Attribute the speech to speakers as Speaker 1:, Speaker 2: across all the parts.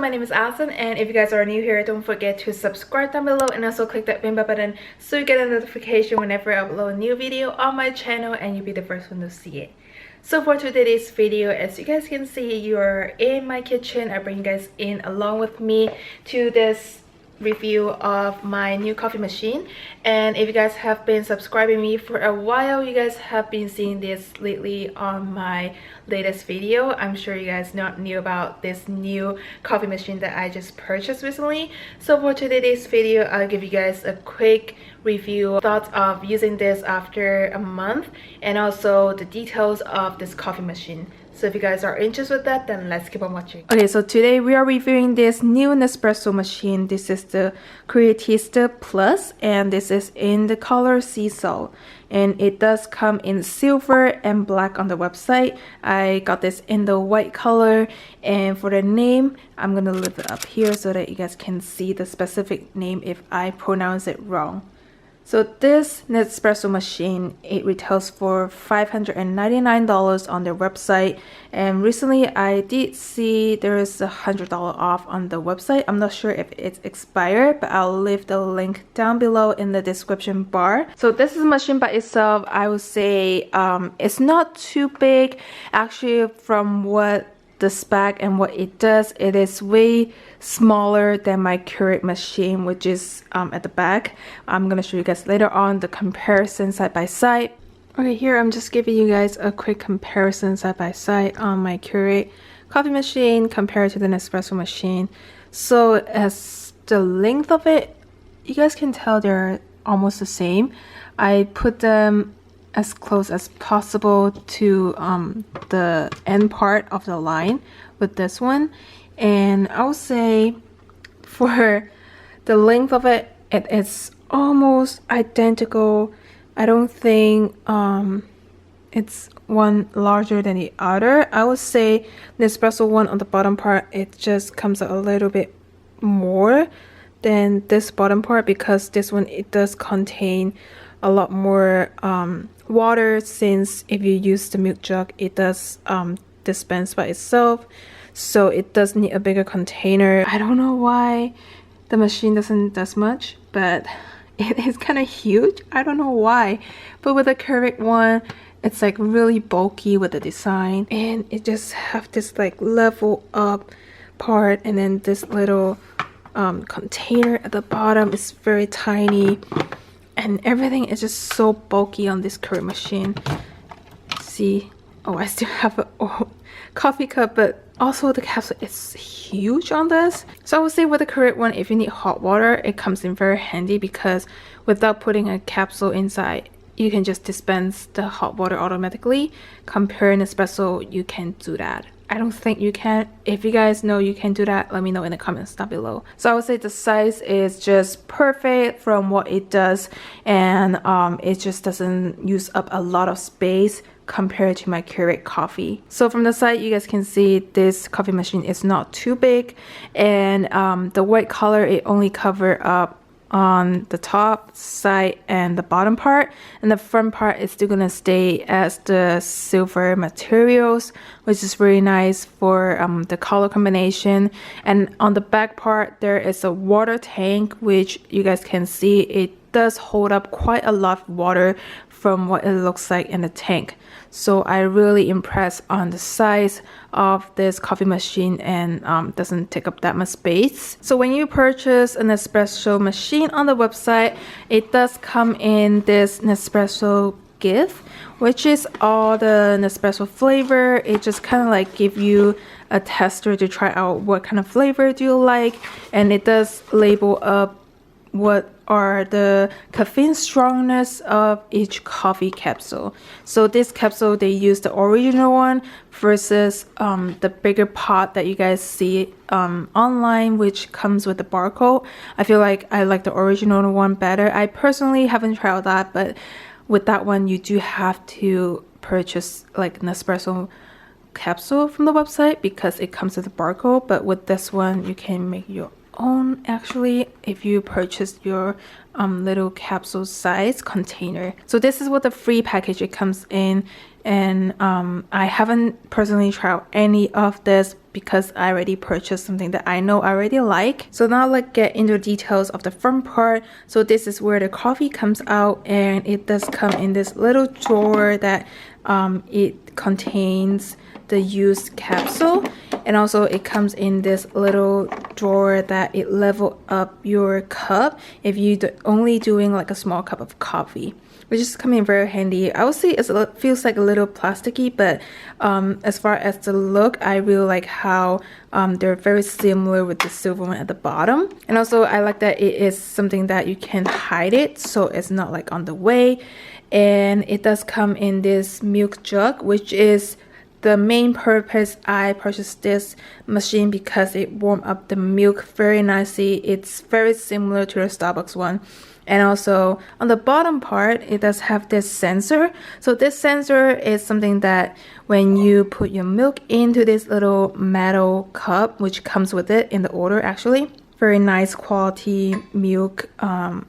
Speaker 1: my name is Alison, and if you guys are new here, don't forget to subscribe down below and also click that bell button so you get a notification whenever I upload a new video on my channel and you'll be the first one to see it. So for today's video, as you guys can see, you're in my kitchen. I bring you guys in along with me to this review of my new coffee machine. And if you guys have been subscribing me for a while, you guys have been seeing this lately on my latest video. I'm sure you guys not knew about this new coffee machine that I just purchased recently. So for today's video, I'll give you guys a quick review, thoughts of using this after a month, and also the details of this coffee machine. So if you guys are interested with that, then let's keep on watching. Okay, so today we are reviewing this new Nespresso machine. This is the Creatista Plus, and this is in the color sea salt. And it does come in silver and black on the website. I got this in the white color, and for the name, I'm gonna leave it up here so that you guys can see the specific name if I pronounce it wrong. So this Nespresso machine, it retails for $599 on their website, and recently I did see there is $100 off on the website. I'm not sure if it's expired, but I'll leave the link down below in the description bar. So this is a machine by itself. I would say it's not too big. Actually, from what the spec and what it does, it is way smaller than my Keurig machine, which is at the back. I'm gonna show you guys later on the comparison side by side. Okay, here I'm just giving you guys a quick comparison side by side on my Keurig coffee machine compared to the Nespresso machine. So as the length of it, you guys can tell they're almost the same. I put them as close as possible to the end part of the line with this one, and I would say for the length of it, it is almost identical. I don't think it's one larger than the other. I would say the Nespresso one on the bottom part, it just comes out a little bit more than this bottom part, because this one, it does contain a lot more water, since if you use the milk jug, it does dispense by itself, so it does need a bigger container. I don't know why the machine doesn't does much, but it is kind of huge. I don't know why, but with the Keurig one, it's like really bulky with the design, and it just have this like level up part, and then this little container at the bottom is very tiny. And everything is just so bulky on this Keurig machine. See, oh, I still have a coffee cup, but also the capsule is huge on this. So I would say with the Keurig one, if you need hot water, it comes in very handy, because without putting a capsule inside, you can just dispense the hot water automatically. Compared to Nespresso, you can't do that. I don't think you can. If you guys know you can do that, let me know in the comments down below. So I would say the size is just perfect from what it does, and it just doesn't use up a lot of space compared to my Keurig coffee. So from the side, you guys can see this coffee machine is not too big, and the white color, it only cover up on the top side and the bottom part, and the front part is still gonna stay as the silver materials, which is really nice for the color combination. And on the back part, there is a water tank, which you guys can see it does hold up quite a lot of water from what it looks like in the tank. So I really impressed on the size of this coffee machine, and doesn't take up that much space. So when you purchase an Nespresso machine on the website, it does come in this Nespresso Gift, which is all the Nespresso flavor. It just kind of like give you a tester to try out what kind of flavor do you like, and it does label up what are the caffeine strongness of each coffee capsule. So this capsule, they use the original one versus the bigger pot that you guys see online, which comes with the barcode. I feel like I like the original one better. I personally haven't tried that, but with that one, you do have to purchase like Nespresso capsule from the website, because it comes with a barcode. But with this one, you can make your own actually if you purchase your little capsule size container. So this is what the free package it comes in, and I haven't personally tried any of this, because I already purchased something that I know I already like. So now let's get into the details of the front part. So this is where the coffee comes out, and it does come in this little drawer that it contains the used capsule, and also it comes in this little drawer that it level up your cup if you only doing like a small cup of coffee, which is coming very handy. I would say it feels like a little plasticky, but as far as the look, I really like how they're very similar with the silver one at the bottom. And also I like that it is something that you can hide it, so it's not like on the way. And it does come in this milk jug, which is the main purpose I purchased this machine, because it warms up the milk very nicely. It's very similar to the Starbucks one. And also on the bottom part, it does have this sensor. So this sensor is something that when you put your milk into this little metal cup, which comes with it in the order actually, very nice quality milk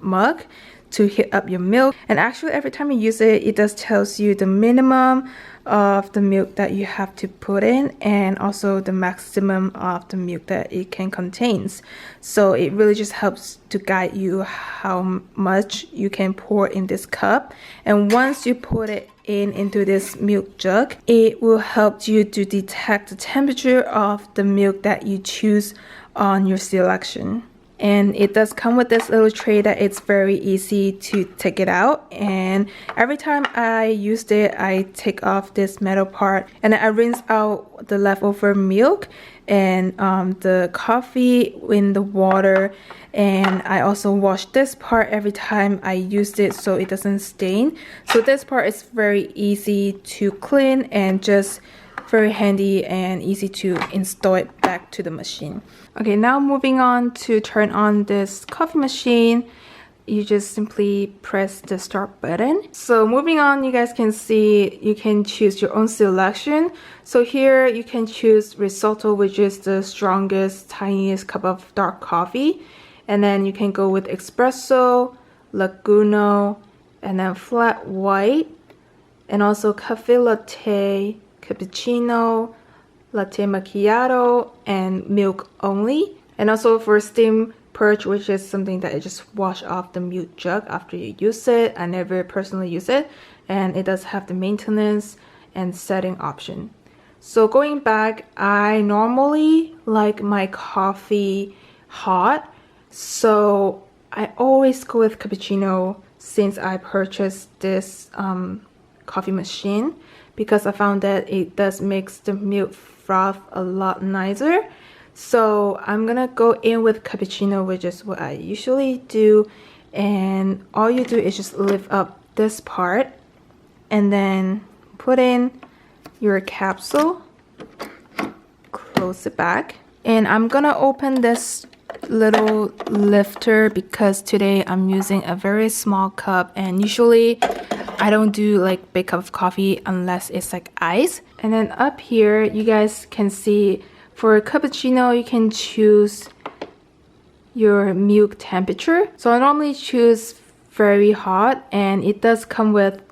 Speaker 1: mug to heat up your milk. And actually every time you use it, it does tells you the minimum of the milk that you have to put in, and also the maximum of the milk that it can contains. So it really just helps to guide you how much you can pour in this cup. And once you put it into this milk jug, it will help you to detect the temperature of the milk that you choose on your selection. And it does come with this little tray that it's very easy to take it out. And every time I used it, I take off this metal part and I rinse out the leftover milk and the coffee in the water. And I also wash this part every time I used it so it doesn't stain. So this part is very easy to clean and just very handy and easy to install it back to the machine. Okay, now moving on to turn on this coffee machine. You just simply press the start button. So moving on, you guys can see you can choose your own selection. So here you can choose risotto, which is the strongest, tiniest cup of dark coffee. And then you can go with espresso, laguno, and then flat white, and also cafe latte, cappuccino, latte macchiato, and milk only. And also for steam purge, which is something that I just wash off the milk jug after you use it. I never personally use it, and it does have the maintenance and setting option. So going back, I normally like my coffee hot, so I always go with cappuccino since I purchased this coffee machine, because I found that it does makes the milk froth a lot nicer. So I'm gonna go in with cappuccino, which is what I usually do. And all you do is just lift up this part and then put in your capsule, close it back. And I'm gonna open this little lifter because today I'm using a very small cup, and usually I don't do like big cup of coffee unless it's like ice. And then up here you guys can see for a cappuccino you can choose your milk temperature. So I normally choose very hot, and it does come with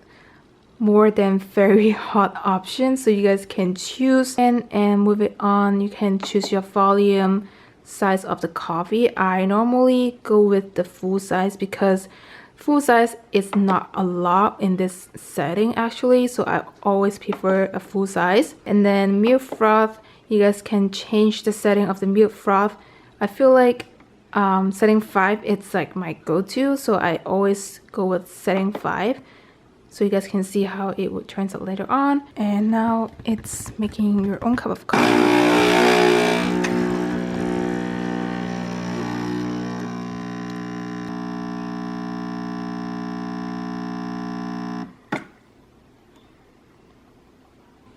Speaker 1: more than very hot options, so you guys can choose and move it on. You can choose your volume, size of the coffee. I normally go with the full size because full size is not a lot in this setting actually, so I always prefer a full size. And then milk froth, you guys can change the setting of the milk froth. I feel like setting 5 it's like my go-to, so I always go with setting 5, so you guys can see how it would turn out later on. And now it's making your own cup of coffee.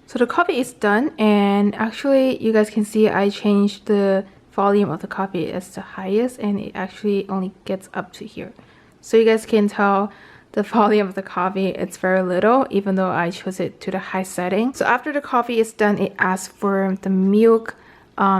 Speaker 1: So the coffee is done, and actually you guys can see I changed the volume of the coffee as the highest, and it actually only gets up to here. So you guys can tell the volume of the coffee, it's very little, even though I chose it to the high setting. So after the coffee is done, it asks for the milk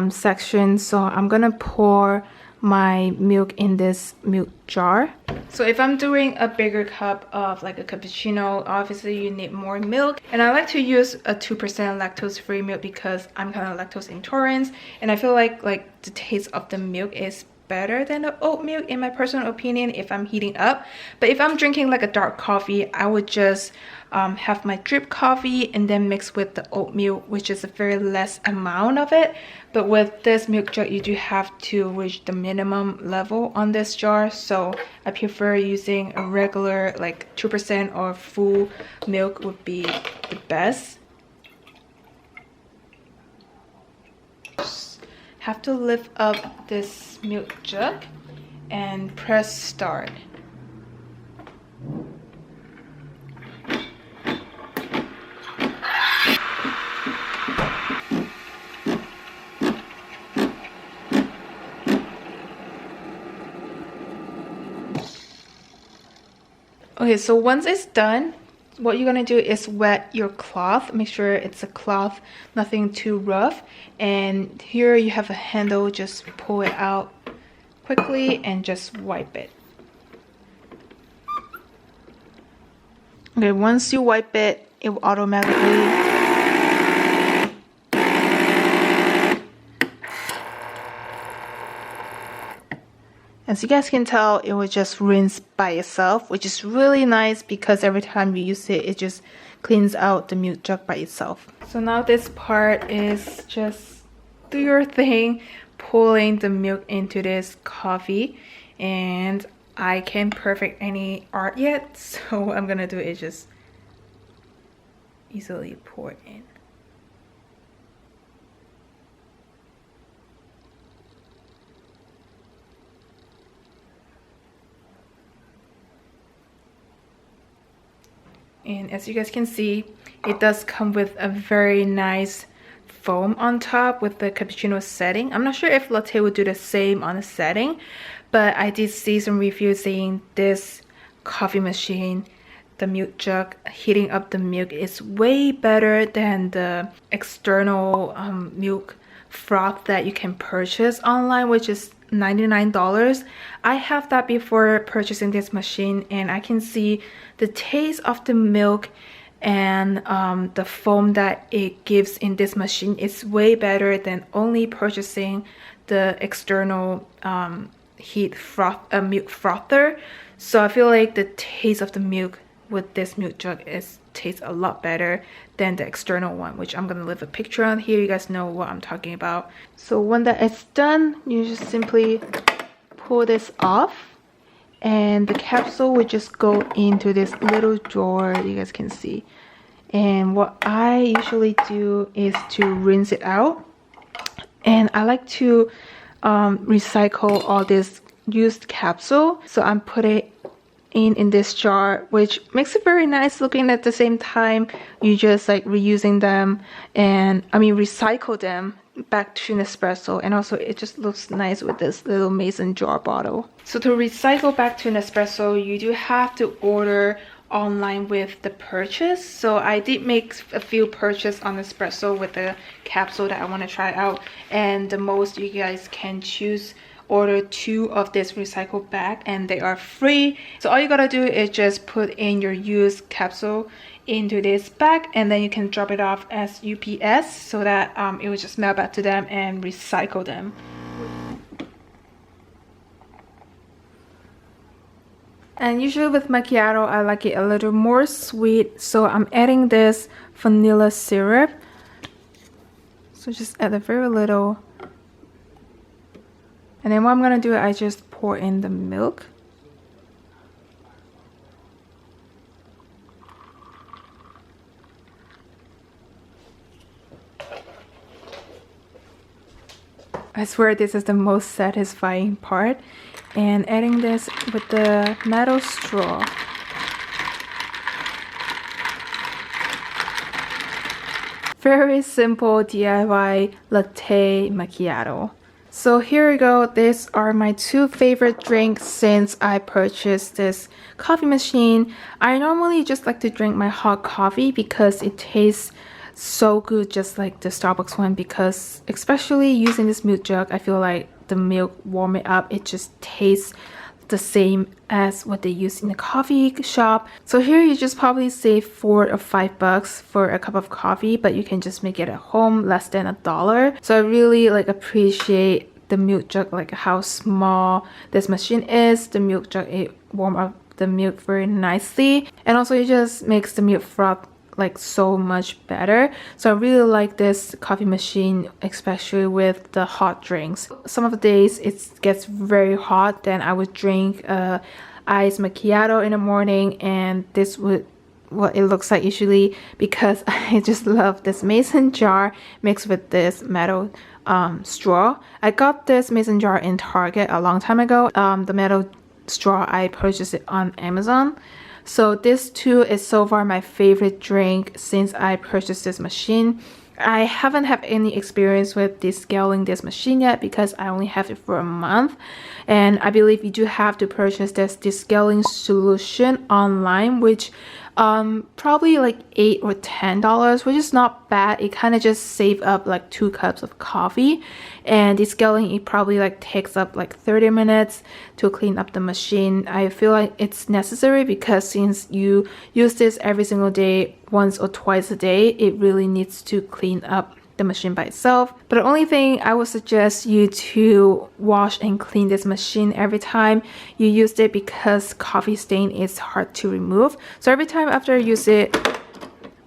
Speaker 1: section. So I'm gonna pour my milk in this milk jar. So if I'm doing a bigger cup of like a cappuccino, obviously you need more milk, and I like to use a 2% lactose-free milk because I'm kind of lactose intolerant, and I feel like the taste of the milk is better than the oat milk in my personal opinion if I'm heating up. But if I'm drinking like a dark coffee, I would just have my drip coffee and then mix with the oat milk, which is a very less amount of it. But with this milk jug, you do have to reach the minimum level on this jar, so I prefer using a regular like 2% or full milk would be the best. Have to lift up this milk jug and press start. Okay, so once it's done, what you're gonna do is wet your cloth. Make sure it's a cloth, nothing too rough. And here you have a handle, just pull it out quickly and just wipe it. Okay, once you wipe it, it will automatically as you guys can tell, it will just rinse by itself, which is really nice because every time you use it, it just cleans out the milk jug by itself. So now this part is just do your thing, pulling the milk into this coffee, and I can't perfect any art yet, so what I'm gonna do is just easily pour it in. And as you guys can see, it does come with a very nice foam on top with the cappuccino setting. I'm not sure if latte would do the same on the setting, but I did see some reviews saying this coffee machine, the milk jug, heating up the milk is way better than the external milk froth that you can purchase online, which is $99. I have that before purchasing this machine, and I can see the taste of the milk and the foam that it gives in this machine is way better than only purchasing the external milk frother. So I feel like the taste of the milk with this milk jug tastes a lot better than the external one, which I'm gonna leave a picture on here. You guys know what I'm talking about. So when that is done, you just simply pull this off, and the capsule will just go into this little drawer you guys can see. And what I usually do is to rinse it out, and I like to recycle all this used capsule, so I'm putting in this jar, which makes it very nice looking. At the same time, you just like reusing them, and recycle them back to Nespresso, and also it just looks nice with this little mason jar bottle. So to recycle back to Nespresso, you do have to order online with the purchase. So I did make a few purchases on Nespresso with the capsule that I want to try out, and the most you guys can choose, order 2 of this recycle bag and they are free. So all you gotta do is just put in your used capsule into this bag, and then you can drop it off as UPS so that it will just mail back to them and recycle them. And usually with macchiato, I like it a little more sweet, so I'm adding this vanilla syrup. So just add a very little. And then what I'm gonna do, I just pour in the milk. I swear this is the most satisfying part. And adding this with the metal straw. Very simple DIY latte macchiato. So here we go. These are my 2 favorite drinks since I purchased this coffee machine. I normally just like to drink my hot coffee because it tastes so good, just like the Starbucks one, because especially using this milk jug, I feel like the milk, warm it up, it just tastes the same as what they use in the coffee shop. So here you just probably save $4 or $5 for a cup of coffee, but you can just make it at home, less than $1. So I really like appreciate the milk jug, like how small this machine is. The milk jug, it warm up the milk very nicely, and also it just makes the milk froth like so much better. So I really like this coffee machine, especially with the hot drinks. Some of the days it gets very hot, then I would drink iced macchiato in the morning, and this would what it looks like usually, because I just love this mason jar mixed with this metal straw. I got this mason jar in Target a long time ago. The metal straw, I purchased it on Amazon. So this too is so far my favorite drink since I purchased this machine. I haven't had any experience with descaling this machine yet because I only have it for a month, and I believe you do have to purchase this descaling solution online, which probably like $8 or $10, which is not bad. It kind of just save up like 2 cups of coffee, and descaling it probably like takes up like 30 minutes to clean up the machine. I feel like it's necessary because since you use this every single day, once or twice a day, it really needs to clean up the machine by itself. But the only thing I would suggest you to wash and clean this machine every time you use it, because coffee stain is hard to remove. So every time after I use it,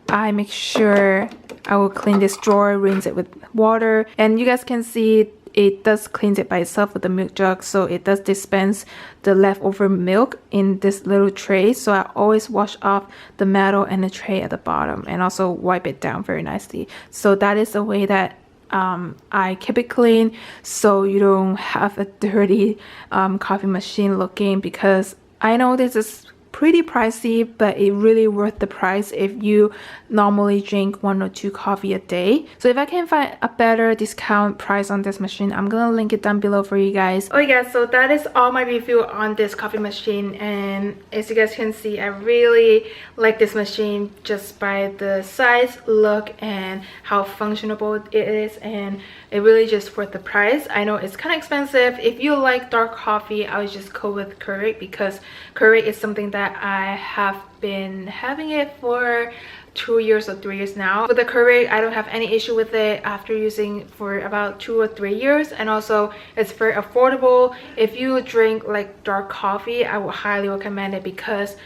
Speaker 1: I make sure I will clean this drawer, rinse it with water, and you guys can see it does cleanse it by itself with the milk jug, so it does dispense the leftover milk in this little tray. So I always wash off the metal and the tray at the bottom, and also wipe it down very nicely. So that is the way that I keep it clean, so you don't have a dirty coffee machine looking, because I know this is pretty pricey, but it really worth the price if you normally drink 1 or 2 coffee a day. So if I can find a better discount price on this machine, I'm gonna link it down below for you guys. Okay guys, so that is all my review on this coffee machine, and as you guys can see, I really like this machine just by the size, look, and how functional it is, and it really just worth the price. I know it's kind of expensive. If you like dark coffee, I would just go with Keurig, because Keurig is something that I have been having it for 2 years or 3 years now. With the Keurig, I don't have any issue with it after using for about 2 or 3 years, and also it's very affordable. If you drink like dark coffee, I would highly recommend it, because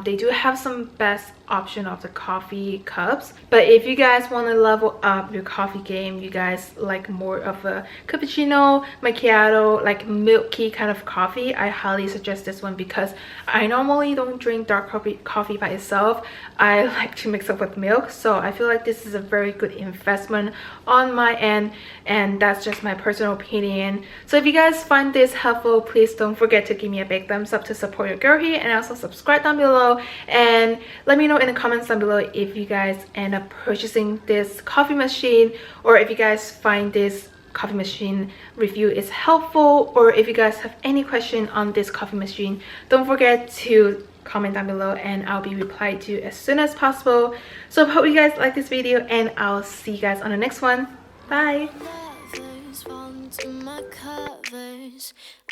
Speaker 1: they do have some best option of the coffee cups. But if you guys want to level up your coffee game, you guys like more of a cappuccino, macchiato, like milky kind of coffee, I highly suggest this one, because I normally don't drink dark coffee by itself. I like to mix up with milk, so I feel like this is a very good investment on my end, and that's just my personal opinion. So if you guys find this helpful, please don't forget to give me a big thumbs up to support your girl here, and also subscribe down below, and let me know in the comments down below if you guys end up purchasing this coffee machine, or if you guys find this coffee machine review is helpful, or if you guys have any question on this coffee machine. Don't forget to comment down below, and I'll be replied to as soon as possible. So I hope you guys like this video, and I'll see you guys on the next one. Bye.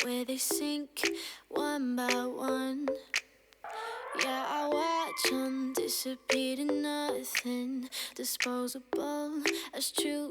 Speaker 1: Where they sink one by one. Yeah, I watch them disappear to nothing, disposable as true.